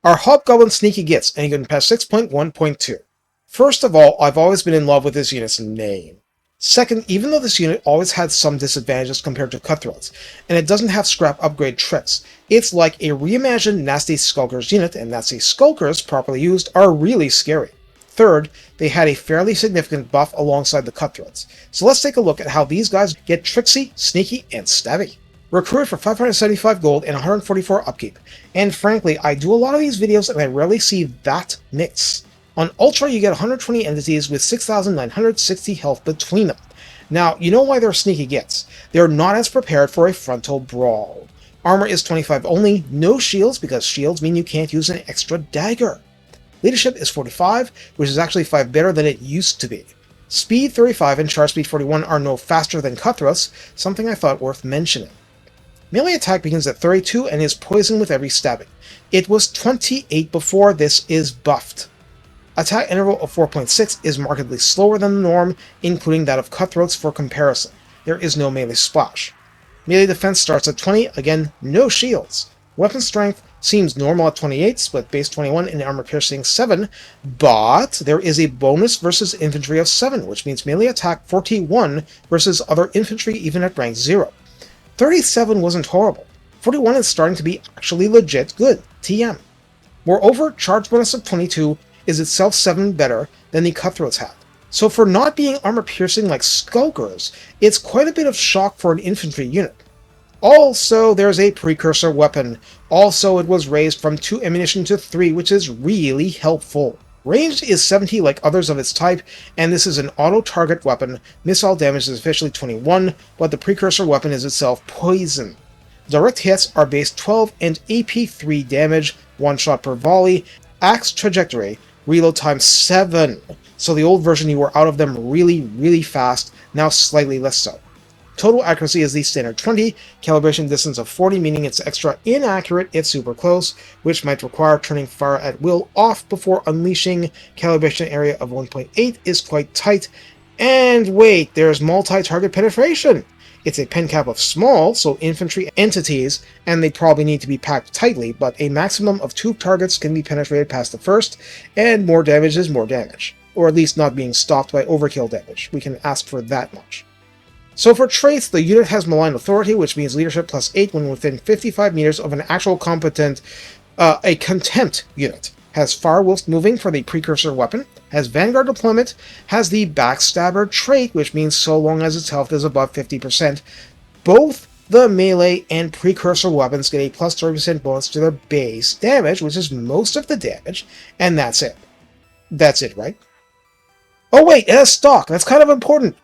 are Hobgoblin Sneaky Gits, and you can pass 6.1.2. First of all, I've always been in love with this unit's name. Second, even though this unit always had some disadvantages compared to Cutthroats, and it doesn't have scrap upgrade tricks, it's like a reimagined Nasty Skulkers unit, and Nasty Skulkers, properly used, are really scary. Third, they had a fairly significant buff alongside the Cutthroats. So let's take a look at how these guys get tricksy, sneaky, and stabby. Recruited for 575 gold and 144 upkeep. And frankly, I do a lot of these videos and I rarely see that mix. On Ultra, you get 120 entities with 6,960 health between them. Now, you know why they're sneaky Gits. They're not as prepared for a frontal brawl. Armor is 25 only, no shields because shields mean you can't use an extra dagger. Leadership is 45, which is actually 5 better than it used to be. Speed 35 and charge speed 41 are no faster than Cutthroats, something I thought worth mentioning. Melee attack begins at 32 and is poisoned with every stabbing. It was 28 before this is buffed. Attack interval of 4.6 is markedly slower than the norm, including that of Cutthroats for comparison. There is no melee splash. Melee defense starts at 20, again, no shields. Weapon strength seems normal at 28, split base 21 and armor piercing 7, but there is a bonus versus infantry of 7, which means melee attack 41 versus other infantry even at rank 0. 37 wasn't horrible. 41 is starting to be actually legit good, TM. Moreover, charge bonus of 22 is itself 7 better than the Cutthroats had. So for not being armor piercing like Skulkers, it's quite a bit of shock for an infantry unit. Also, there's a precursor weapon. Also, it was raised from 2 ammunition to 3, which is really helpful. Ranged is 70 like others of its type, and this is an auto-target weapon. Missile damage is officially 21, but the precursor weapon is itself poison. Direct hits are base 12 and AP 3 damage, 1 shot per volley. Axe trajectory, reload time 7. So the old version you were out of them really fast, now slightly less so. Total accuracy is the standard 20, calibration distance of 40, meaning it's extra inaccurate if super close, which might require turning fire at will off before unleashing. Calibration area of 1.8 is quite tight. And wait, there's multi-target penetration! It's a pen cap of small, so infantry entities, and they probably need to be packed tightly, but a maximum of 2 targets can be penetrated past the first, and more damage is more damage. Or at least not being stopped by overkill damage. We can ask for that much. So for traits, the unit has malign authority, which means leadership plus 8 when within 55 meters of an actual competent, a contempt unit. Has fire whilst moving for the precursor weapon, has vanguard deployment, has the backstabber trait, which means so long as its health is above 50%. Both the melee and precursor weapons get a plus 30% bonus to their base damage, which is most of the damage, and that's it. That's it, right? Oh wait, it has stock, that's kind of important!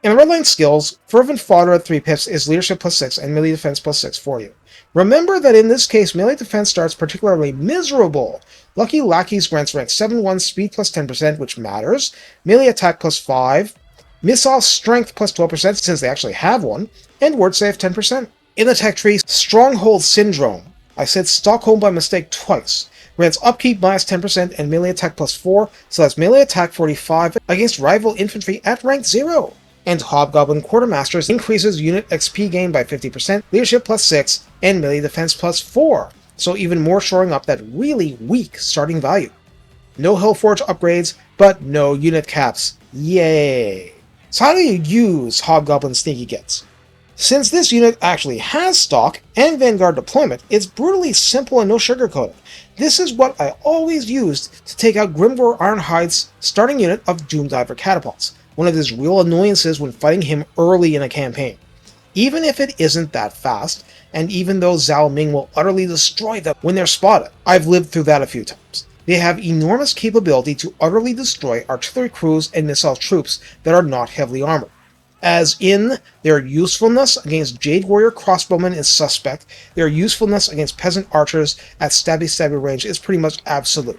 In the redline skills, Fervent Fodder at 3 pips is leadership plus 6 and melee defense plus 6 for you. Remember that in this case, melee defense starts particularly miserable. Lucky Lackeys grants rank 7-1 speed plus 10%, which matters, melee attack plus 5, missile strength plus 12% since they actually have one, and word save 10%. In the tech tree, Stronghold Syndrome, I said Stockholm by mistake twice, grants upkeep minus 10% and melee attack plus 4, so that's melee attack 45 against rival infantry at rank 0. And Hobgoblin Quartermasters increases unit XP gain by 50%, leadership plus 6, and melee defense plus 4, so even more shoring up that really weak starting value. No Hellforge upgrades, but no unit caps. Yay! So how do you use Hobgoblin Sneaky Gits? Since this unit actually has stock and Vanguard deployment, it's brutally simple and no sugarcoating. This is what I always used to take out Grimgor Ironhide's starting unit of Doomdiver Catapults, one of his real annoyances when fighting him early in a campaign. Even if it isn't that fast, and even though Zhao Ming will utterly destroy them when they're spotted, I've lived through that a few times. They have enormous capability to utterly destroy artillery crews and missile troops that are not heavily armored. As in, their usefulness against Jade Warrior crossbowmen is suspect, their usefulness against peasant archers at stabby range is pretty much absolute.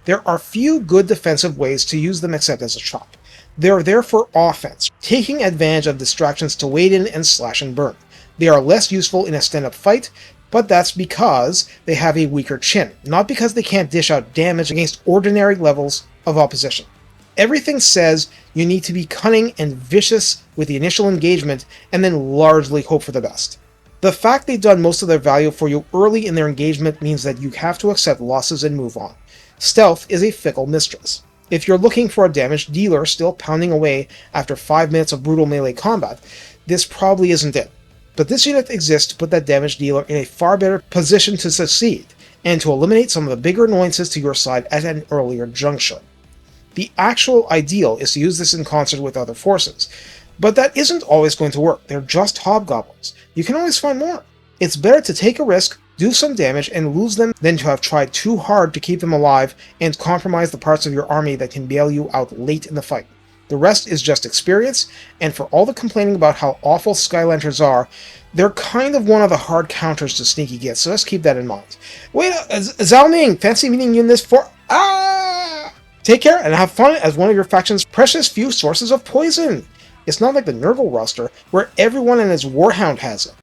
There are few good defensive ways to use them except as a trap. They are there for offense, taking advantage of distractions to wade in and slash and burn. They are less useful in a stand-up fight, but that's because they have a weaker chin, not because they can't dish out damage against ordinary levels of opposition. Everything says you need to be cunning and vicious with the initial engagement, and then largely hope for the best. The fact they've done most of their value for you early in their engagement means that you have to accept losses and move on. Stealth is a fickle mistress. If you're looking for a damage dealer still pounding away after 5 minutes of brutal melee combat, this probably isn't it. But this unit exists to put that damage dealer in a far better position to succeed, and to eliminate some of the bigger annoyances to your side at an earlier juncture. The actual ideal is to use this in concert with other forces, but that isn't always going to work. They're just hobgoblins. You can always find more. It's better to take a risk, do some damage, and lose them than to have tried too hard to keep them alive and compromise the parts of your army that can bail you out late in the fight. The rest is just experience, and for all the complaining about how awful Skylanterns are, they're kind of one of the hard counters to sneaky Gits, so let's keep that in mind. Wait, Zhao Ning, fancy meeting you in this for... Take care and have fun as one of your faction's precious few sources of poison! It's not like the Nurgle roster, where everyone and his warhound has it.